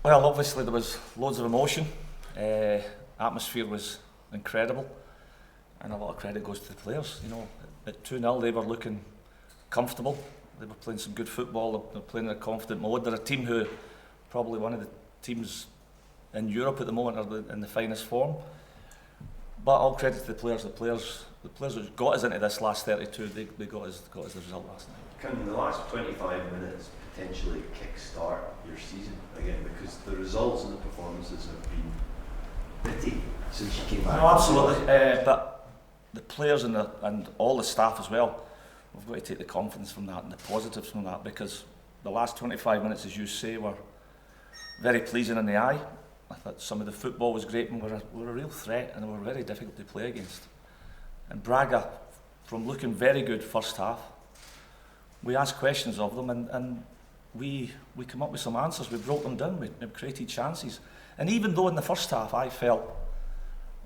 Well, obviously there was loads of emotion. Atmosphere was incredible, and a lot of credit goes to the players. You know, at 2-0 they were looking comfortable. They were playing some good football. They were playing in a confident mode. They're a team who probably one of the teams in Europe at the moment are in the finest form. But all credit to the players. The players who got us into this last 32, they got us the result last night. Can the last 25 minutes potentially kick-start your season again? Because the results and the performances have been bitty since you came back. No, absolutely. But the players and all the staff as well, we've got to take the confidence from that and the positives from that, because the last 25 minutes, as you say, were very pleasing in the eye. I thought some of the football was great and were a real threat, and they were very difficult to play against. And Braga, from looking very good first half, we asked questions of them and we come up with some answers. We broke them down, we created chances. And even though in the first half I felt,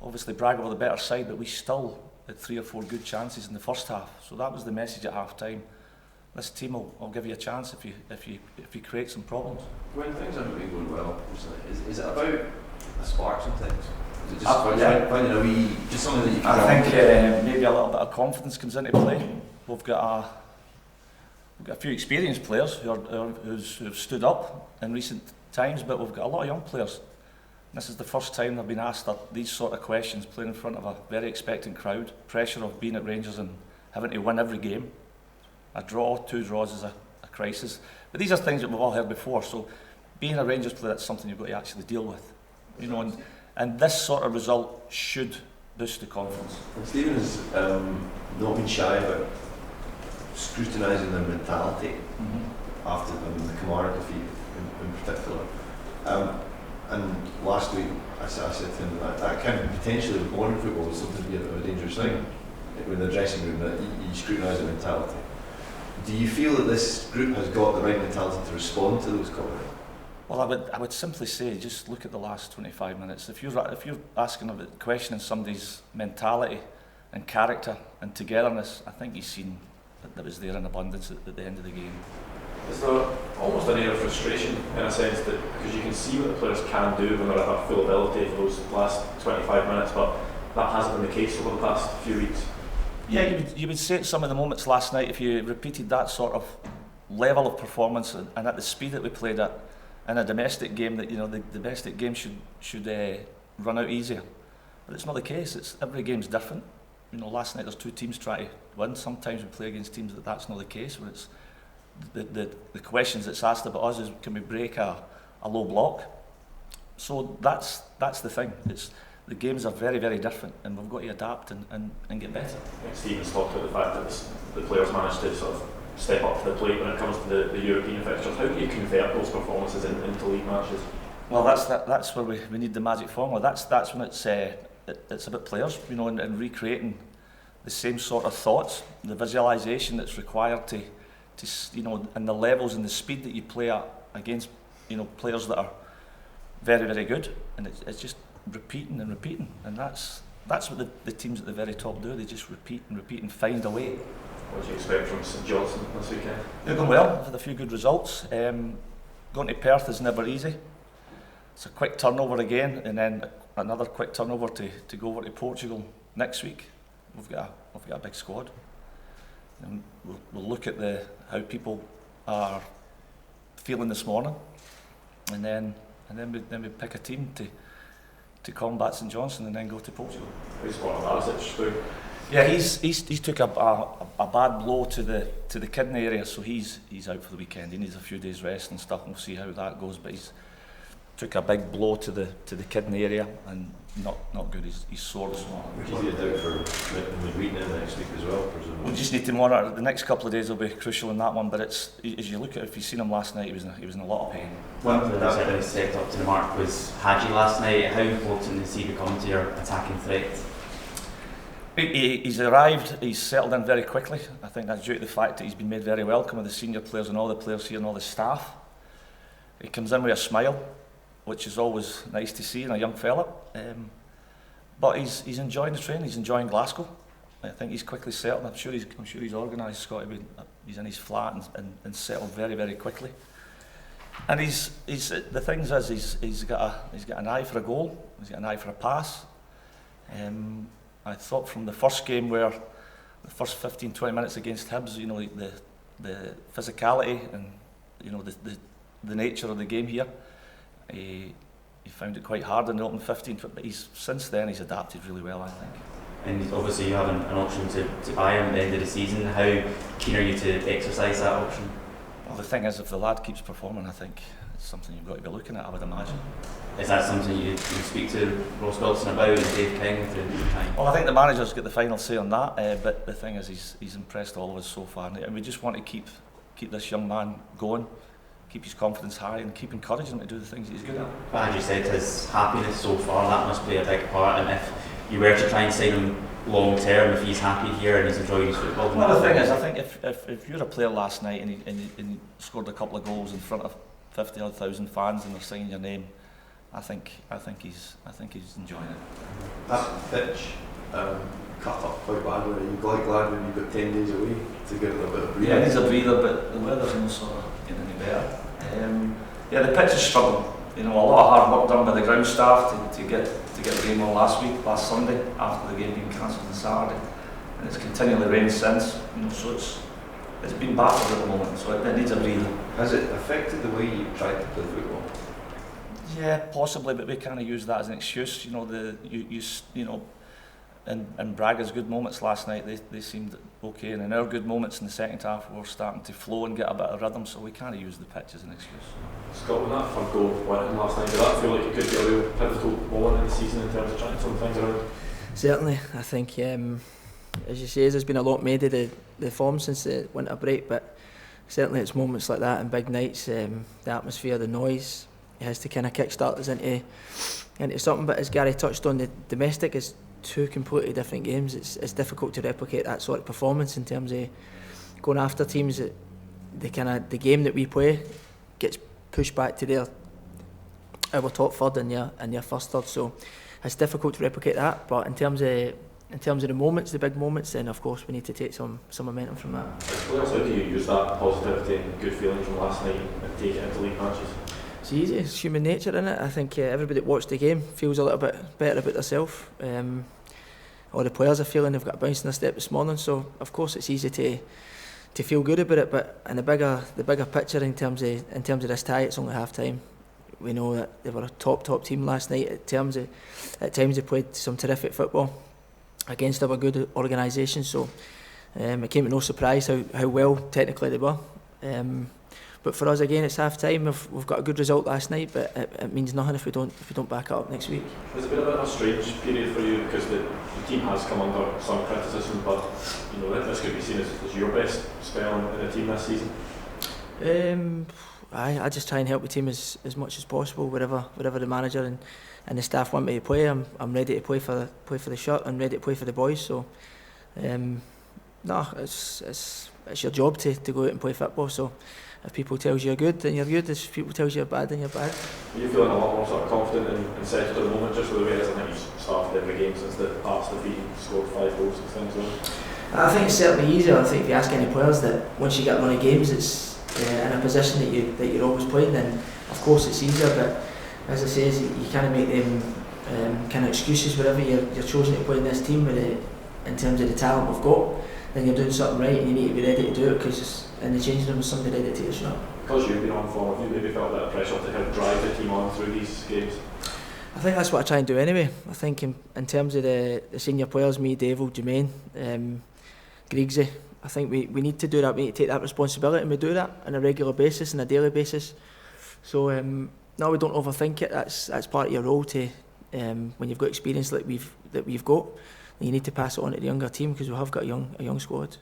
obviously Braga were the better side, but we still had 3 or 4 good chances in the first half. So that was the message at half time. This team will give you a chance if you create some problems. When things haven't been going well, is it about a spark sometimes? Is it just finding a wee, just something that you can... I think maybe a little bit of confidence comes into play. We've got a few experienced players who've stood up in recent times, but we've got a lot of young players. This is the first time they've been asked these sort of questions, playing in front of a very expectant crowd, pressure of being at Rangers and having to win every game. A draw, 2 draws is a crisis. But these are things that we've all heard before, so being a Rangers player, that's something you've got to actually deal with. You know, and this sort of result should boost the confidence. And Stephen has not been shy about scrutinising their mentality after the Kamara defeat in particular. And last week I said to him that can potentially, with modern football, is something to be a dangerous thing. In the dressing room, that you scrutinise the mentality. Do you feel that this group has got the right mentality to respond to those comments? Well, I would simply say, just look at the last 25 minutes. If you're asking about questioning somebody's mentality and character and togetherness, I think you've seen that was there in abundance at the end of the game. Is there almost an air of frustration in a sense that, because you can see what the players can do when they're at full ability for those last 25 minutes, but that hasn't been the case over the past few weeks? Yeah, you would say at some of the moments last night, if you repeated that sort of level of performance and at the speed that we played at in a domestic game, that the domestic game should run out easier. But it's not the case. Every game's different. Last night there's 2 teams trying to win. Sometimes we play against teams that's not the case. When it's the questions that's asked about us is, can we break a low block? So that's the thing. The games are very, very different, and we've got to adapt and get better. Stephen's talked about the fact that the players managed to sort of step up to the plate when it comes to the European fixtures. How do you convert those performances into league matches? Well, that's where we need the magic formula. That's when it's about players, and recreating the same sort of thoughts, the visualisation that's required to and the levels and the speed that you play at against players that are very, very good, and it's just repeating, and that's what the teams at the very top do. They just repeat and find a way. What do you expect from St Johnstone this weekend? They're going well. We've had a few good results. Going to Perth is never easy. It's a quick turnover again, and then another quick turnover to go over to Portugal next week. We've got a big squad, and we'll look at how people are feeling this morning, and then we pick a team to combat St Johnstone and then go to Portugal. Who's got Arfield through? Yeah, he's took a bad blow to the kidney area, so he's out for the weekend. He needs a few days rest and stuff, and we'll see how that goes. But he's took a big blow to the kidney area, and not good. He's sore this morning. Would you be out for midweek now next week as well, presumably? We just need to monitor. The next couple of days will be crucial in that one. But as you look at, if you've seen him last night, he was in a lot of pain. One player that really stepped up to the mark was Hadji last night. How important is he becoming to your attacking threat? He's arrived, he's settled in very quickly. I think that's due to the fact that he's been made very welcome with the senior players and all the players here and all the staff. He comes in with a smile, which is always nice to see in a young fella. But he's enjoying the training, he's enjoying Glasgow. I think he's quickly settled. I'm sure he's organised. He's in his flat and settled very, very quickly. And he's the thing is he's got an eye for a goal. He's got an eye for a pass. I thought from the first game where the first 15-20 minutes against Hibs, you know, the physicality and you know the nature of the game here, he found it quite hard in the open 15. But since then he's adapted really well, I think. And obviously you have an option to buy him at the end of the season. How keen are you to exercise that option? Well, the thing is, if the lad keeps performing, I think it's something you've got to be looking at, I would imagine. Is that something you speak to Ross Wilson about and Dave King through the time? Well, I think the manager's got the final say on that, but the thing is he's impressed all of us so far, and we just want to keep this young man going, keep his confidence high and keep encouraging him to do the things he's good at. But as you said, his happiness so far, that must play a big part, and if you were to try and sign him long term, if he's happy here and he's enjoying his football. Well, the thing is, I think if you're a player last night and he scored a couple of goals in front of 50,000 fans and they're singing your name, I think he's enjoying it. That pitch cut up quite badly. Are you glad when you've got 10 days away to give it a bit of breather? Yeah, it needs a breather, but the weather's no sort of getting any better. Yeah, the pitch is struggling. You know, a lot of hard work done by the ground staff to get the game on last Sunday after the game being cancelled on Saturday, and it's continually rained since. You know, so it's been battered at the moment, so it needs a breather. Has it affected the way you tried to play football? Yeah, possibly, but we kind of use that as an excuse. You know, you know, in Braga's good moments last night, they seemed okay, and in our good moments in the second half, we were starting to flow and get a bit of rhythm. So we kind of use the pitch as an excuse. Scott, when that third goal went in last night, did that feel like it could be a real pivotal moment in the season in terms of trying some things around? Certainly, I think, as you say, there's been a lot made of the form since the winter break, but certainly it's moments like that and big nights, the atmosphere, the noise, it has to kind of kickstart us into something. But as Gary touched on, the domestic is two completely different games. It's difficult to replicate that sort of performance in terms of going after teams. That the game that we play gets pushed back to our top third and your first third. So it's difficult to replicate that. But in terms of the moments, the big moments, then of course we need to take some momentum from that. As players, how do you use that positivity and good feeling from last night and take it into league matches? It's easy, it's human nature, isn't it? I think everybody that watched the game feels a little bit better about themselves. All the players are feeling they've got a bounce in their step this morning, so of course it's easy to feel good about it. But in the bigger picture, in terms of this tie, it's only half time. We know that they were a top team last night. At times they played some terrific football against our good organisation, so it came as no surprise how well technically they were. But for us again, it's half time. We've got a good result last night, but it means nothing if we don't back it up next week. It's been a bit of a strange period for you because the team has come under some criticism, but you know this could be seen as your best spell in the team this season. I just try and help the team as much as possible. Wherever the manager and the staff want me to play, I'm ready to play for the shirt. I'm ready to play for the boys. So, no, it's your job to go out and play football. So, if people tells you you're good, then you're good. If people tells you you're bad, then you're bad. Are you feeling a lot more sort of confident and settled at the moment, just with the way it is? I think you've started every game since the past defeat and scored 5 goals and things like that. I think it's certainly easier. I think if you ask any players that once you get a run of games, it's in a position that you're always playing, then of course it's easier. But as I say, you kind of make them kind of excuses wherever you're choosing to play in this team. In terms of the talent we've got, then you're doing something right, and you need to be ready to do it because in the changing room, somebody ready to take a shot. Because you've been on form, have you maybe felt a bit of pressure to help drive the team on through these games? I think that's what I try and do anyway. I think in terms of the senior players, me, Dave, Jermaine, Griggsy, I think we need to do that. We need to take that responsibility, and we do that on a regular basis, on a daily basis. So no, we don't overthink it. That's part of your role to when you've got experience like we've got. You need to pass it on to the younger team because we have got a young squad.